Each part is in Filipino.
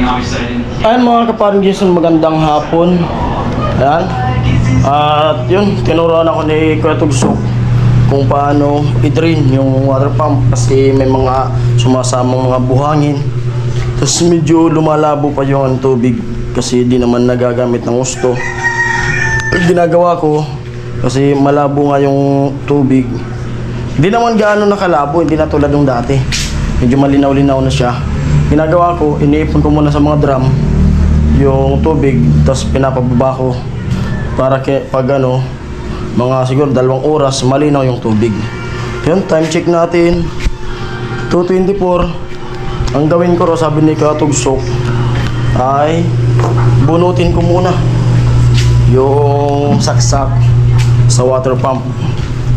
Ayan mga kaparing Jason, magandang hapon. Ayan. At yun, tinuruan ako ni Kuya Tugsok kung paano i-drain yung water pump kasi may mga sumasamang mga buhangin. Tapos medyo lumalabo pa yung tubig kasi di naman nagagamit ng gusto. Ginagawa ko kasi malabo nga yung tubig. Hindi naman gaano nakalabo, hindi na tulad ng dati. Medyo malinaw-linaw na siya. Ginagawa ko, iniipon ko muna sa mga drum yung tubig, tapos pinapababa ko para pag ano, mga siguro 2 oras, malinaw yung tubig. Yun, time check natin 2:24. Ang gawin ko, sabi ni Katugsok, ay bunutin ko muna yung saksak sa water pump.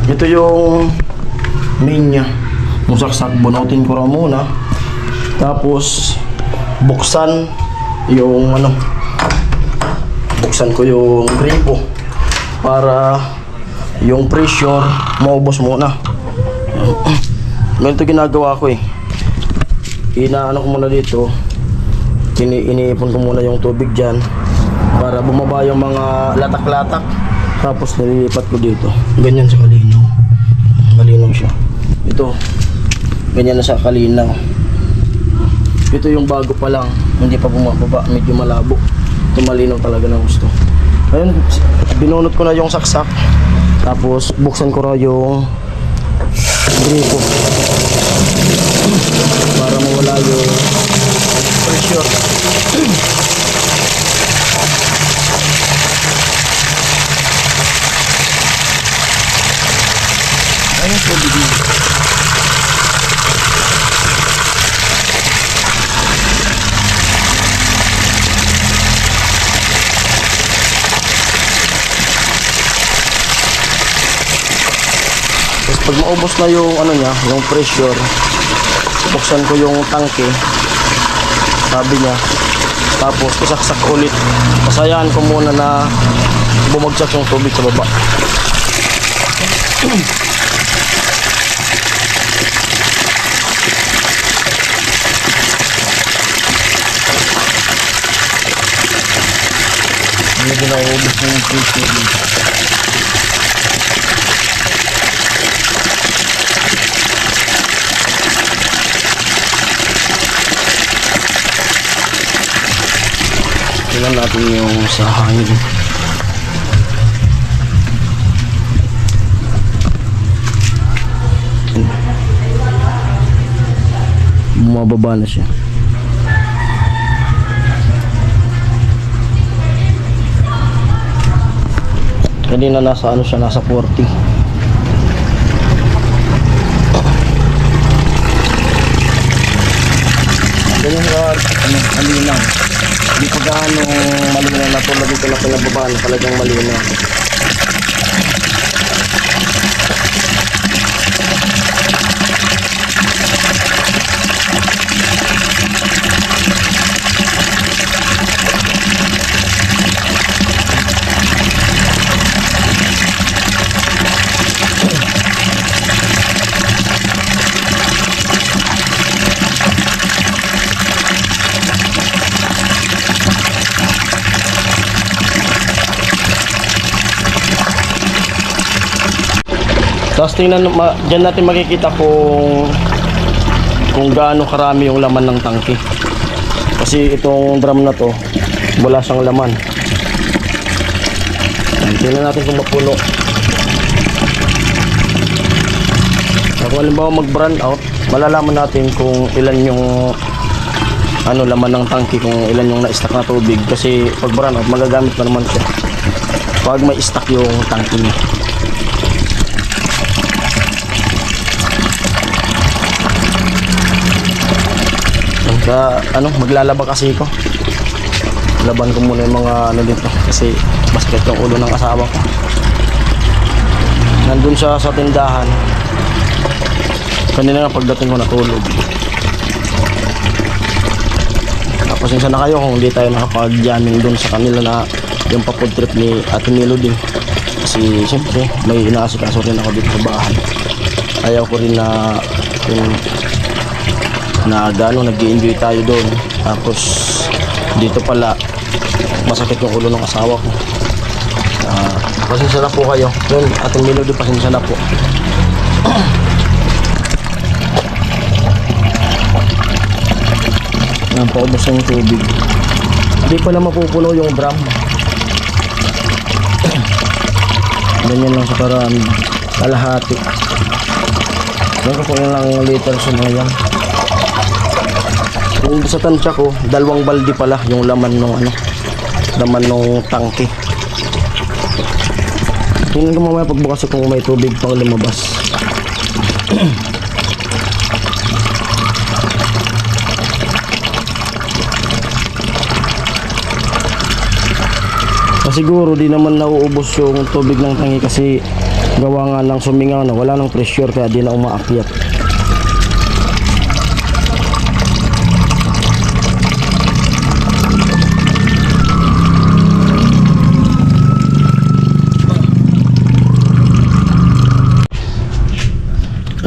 Ito yung main nya, yung saksak, bunutin ko raw muna. Tapos buksan yung ano, buksan ko yung gripo para yung pressure maubos muna. Ganito ginagawa ko eh. Inaano ko muna dito, iniipon ko muna yung tubig dyan para bumaba yung mga latak-latak. Tapos nililipat ko dito, ganyan sa kalinaw. Malinaw siya. Ito, ganyan na sa kalinaw. Ito yung bago pa lang, hindi pa bumababa, medyo malabo. Ito malinaw talaga na gusto. Ayun, binunot ko na yung saksak. Tapos buksan ko na yung gripo para mawala yung pressure. Ayun, tubig na. Pag maubos na yung ano niya, yung pressure, buksan ko yung tangke, sabi niya. Tapos isaksak ulit. Pasayaan ko muna na bumagsak yung tubig sa baba. Hindi na ubos yung pressure. Tingnan natin yung sa hangin. Bumababa na siya. Kanina nasa ano siya, nasa 40. Ganyan nga, malinaw. Hindi pa gaano malinaw na tulad dito na pinababaan, talagang malinaw. Tapos tingnan, dyan natin makikita kung gaano karami yung laman ng tangke. Kasi itong drum na to, wala siyang laman. Tingnan natin kung mapuno. Kung halimbawa mag-brand out, malalaman natin kung ilan yung ano, laman ng tangke, kung ilan yung na-stack na tubig. Kasi pag brand out, magagamit na naman siya pag may stack yung tangke niya. Ano, maglalaba kasi ko. Laban ko muna yung mga ano dito kasi basket yung ulo ng asawa ko. Nandun siya sa tindahan. Kanina nga pagdating ko natulog. Tapos yung sana kayo kung hindi tayo nakapag-jamming dun sa kanila na yung pa-food trip ni Ate Milo din. Kasi siyempre may inaasikaso rin ako dito sa bahay. Ayaw ko rin na yung na gano'n nag-i-enjoy tayo doon tapos dito pala masakit yung ulo ng asawa ko. Pasensya na po kayo. Yun, ating Melody, pasensya na po. Paubos ng tubig. Hindi pala mapupuno yung drum. Ganyan lang sa paraan. Kalahati. Ganyan po lang liters na yan. Yung sa tansya ko, 2 balde pala yung laman ng laman ng tangke. Tingnan ko mamaya pagbukas kung may tubig pang lumabas. Siguro di naman nauubos yung tubig ng tangi kasi gawa nga ng sumingaw na wala ng pressure kaya di na umaakyat.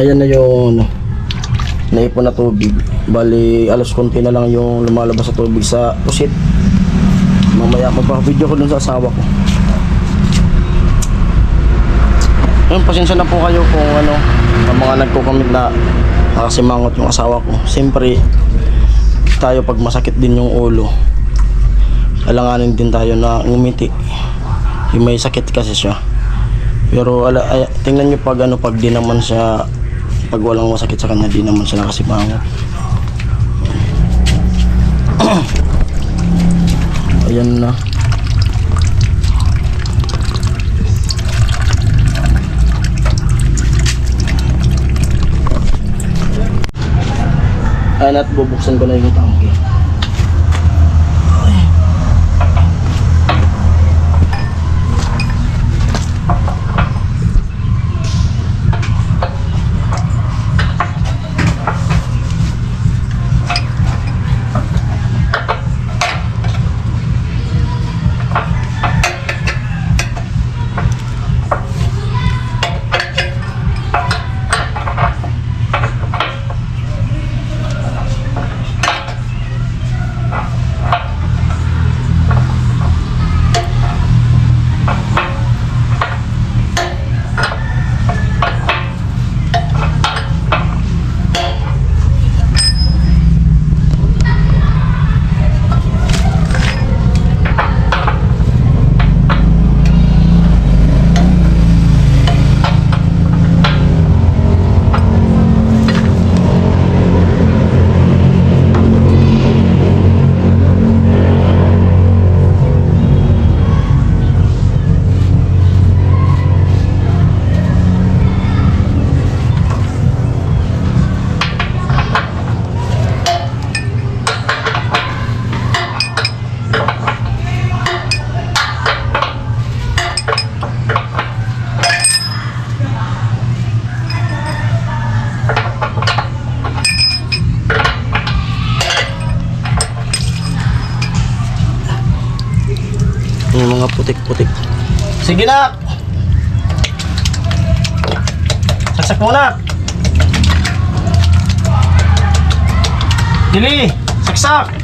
Ayan na yung naipon na tubig. Bali alas konti na lang yung lumalabas sa tubig sa pusit. Mamaya magpa-video ko dun sa asawa ko. Ayun, pasensya na po kayo kung ang mga nagko-comment na nakasimangot yung asawa ko. Siyempre tayo pag masakit din yung ulo, alanganin din tayo na ngumiti. Yung may sakit kasi siya. Pero tingnan nyo pag di naman siya, pag walang masakit sa kanya, di naman siya nakasimangot. Ayan na. Ayan, at bubuksan ko na yung tangke. Yung mga putik-putik. Sige na! Saksak muna! Hili! Saksak!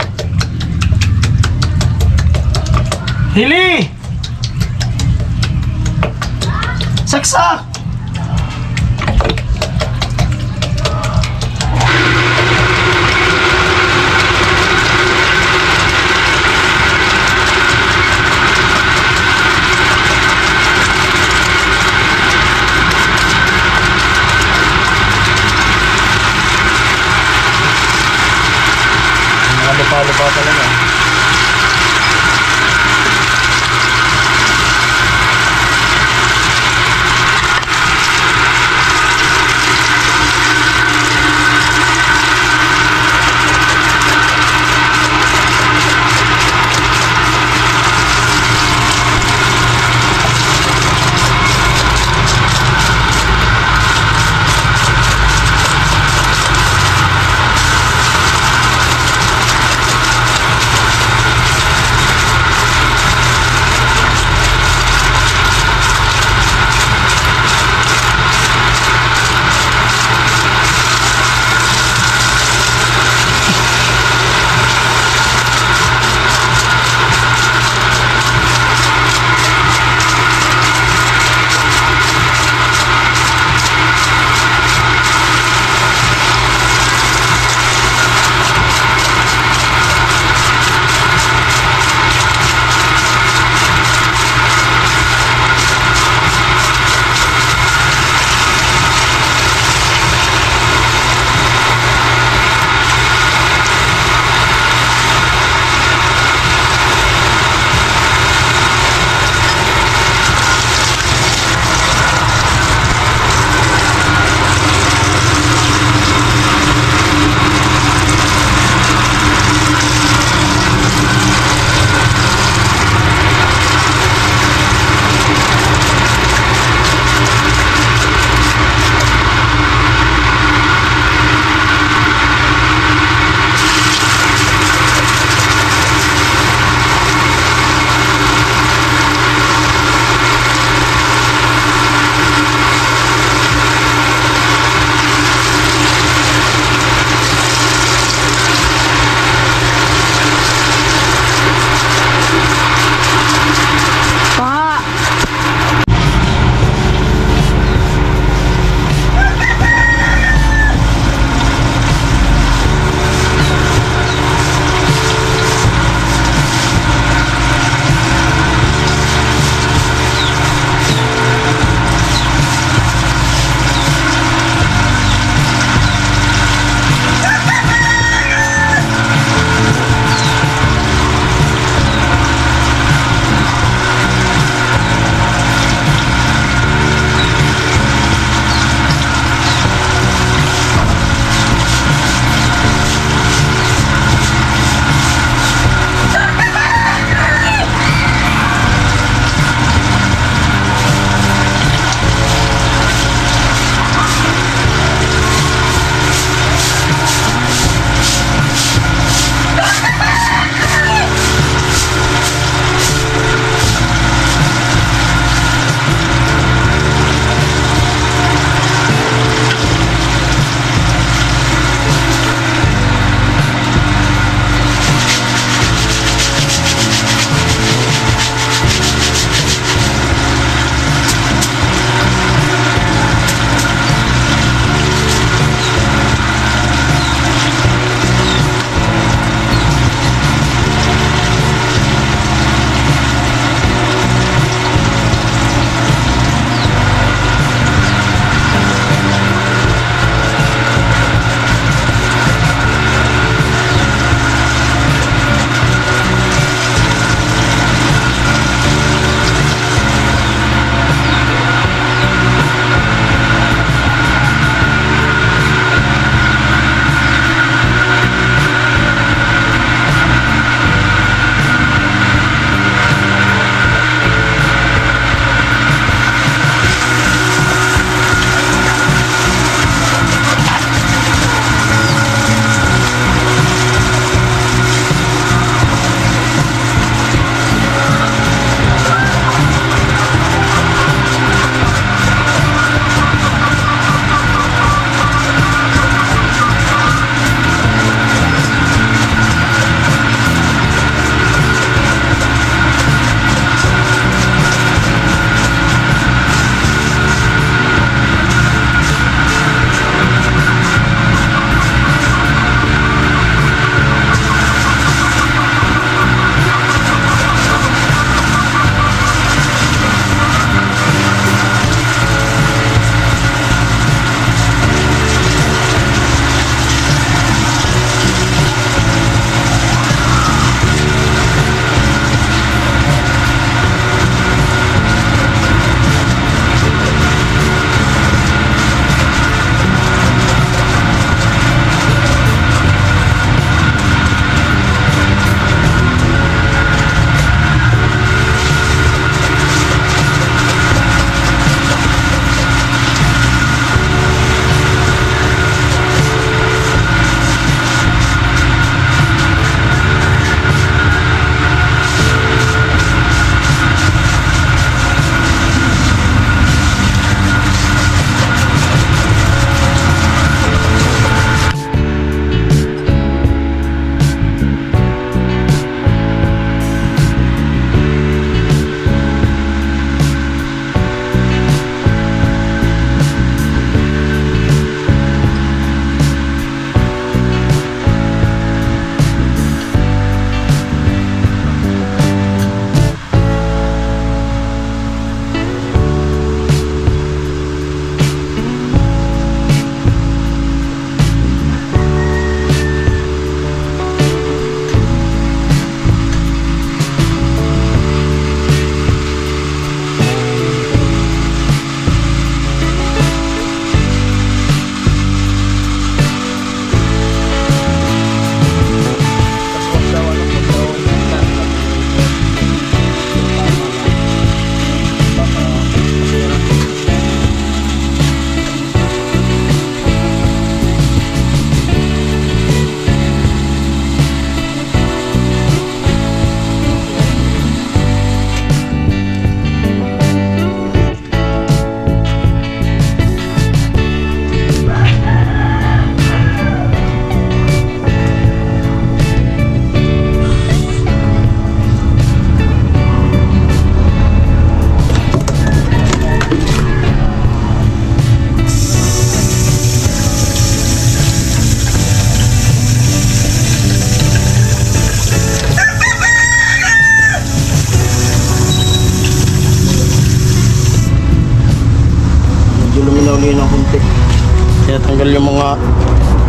Hili! Saksak! Lupa-lupa talaga. uli ng kunti. Kaya tanggal yung mga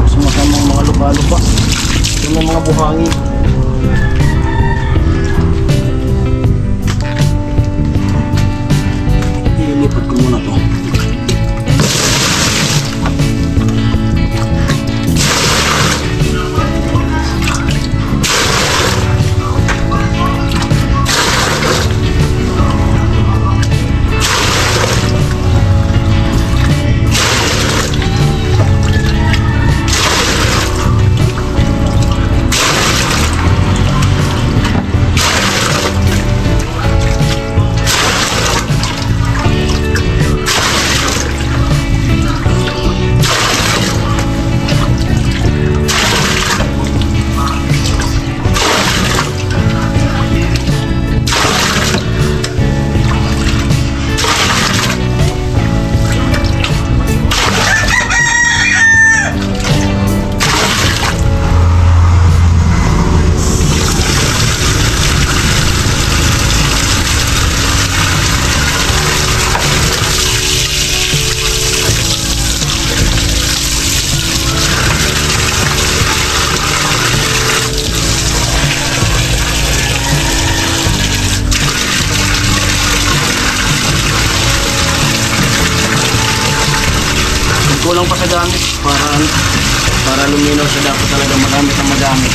sumasamang mga lupa-lupa. Yung may mga buhangin. Ilipat ko muna to. Kulang pa sa gamit para luminaw siya, dapat talaga magamit ang magamit.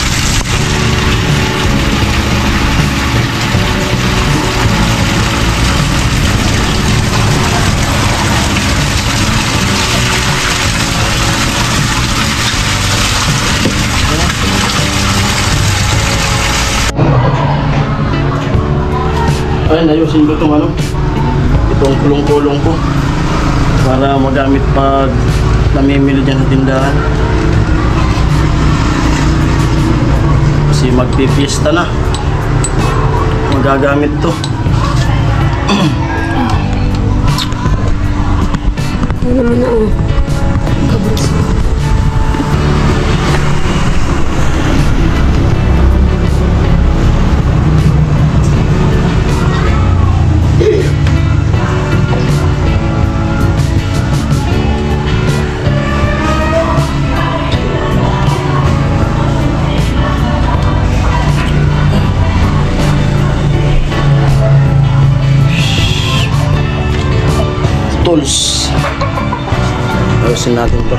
Ayun, ayusin ko itong kulong-kulong ko para magamit pag namimili dyan sa tindahan. Kasi magpipiesta na, magagamit to. Ano naman na kabros. Tools. Ayusin natin to.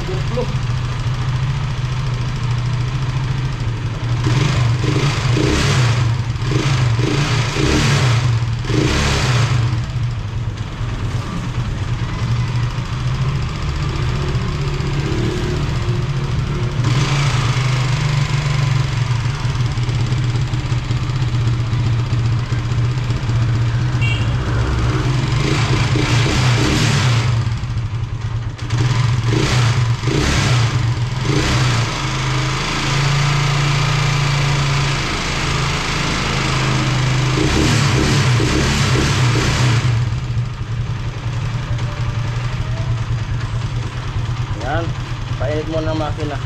buklo. Yan, painit mo ng makina.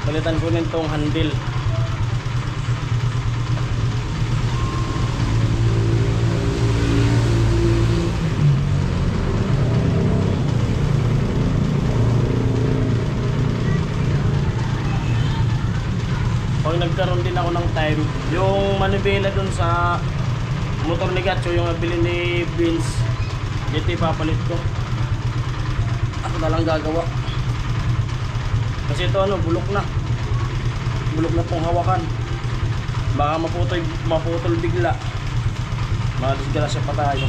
Palitan ko rin tong handle. Pag nagkaroon din ako ng time, yung manibela dun sa motor ni Gatcho, yung nabili ni Vince, dito ipapalit ko. Ako na lang gagawa. Kasi ito ano, bulok na. Bulok na pong hawakan. Baka maputol bigla. Madisgrasya pa tayo.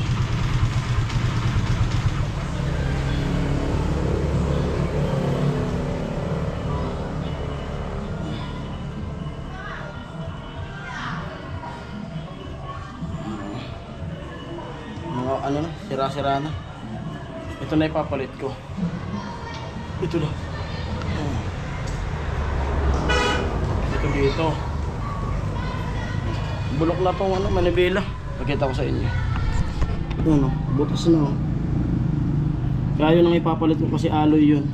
Mga ano na, sira-sira na. Ito na ipapalit ko. Ito na. Ito dito. Bulok na tong ano, manibela. Pakita ko sa inyo. Ano, butas na. Kaya yun ang ipapalit ko kasi alloy yun.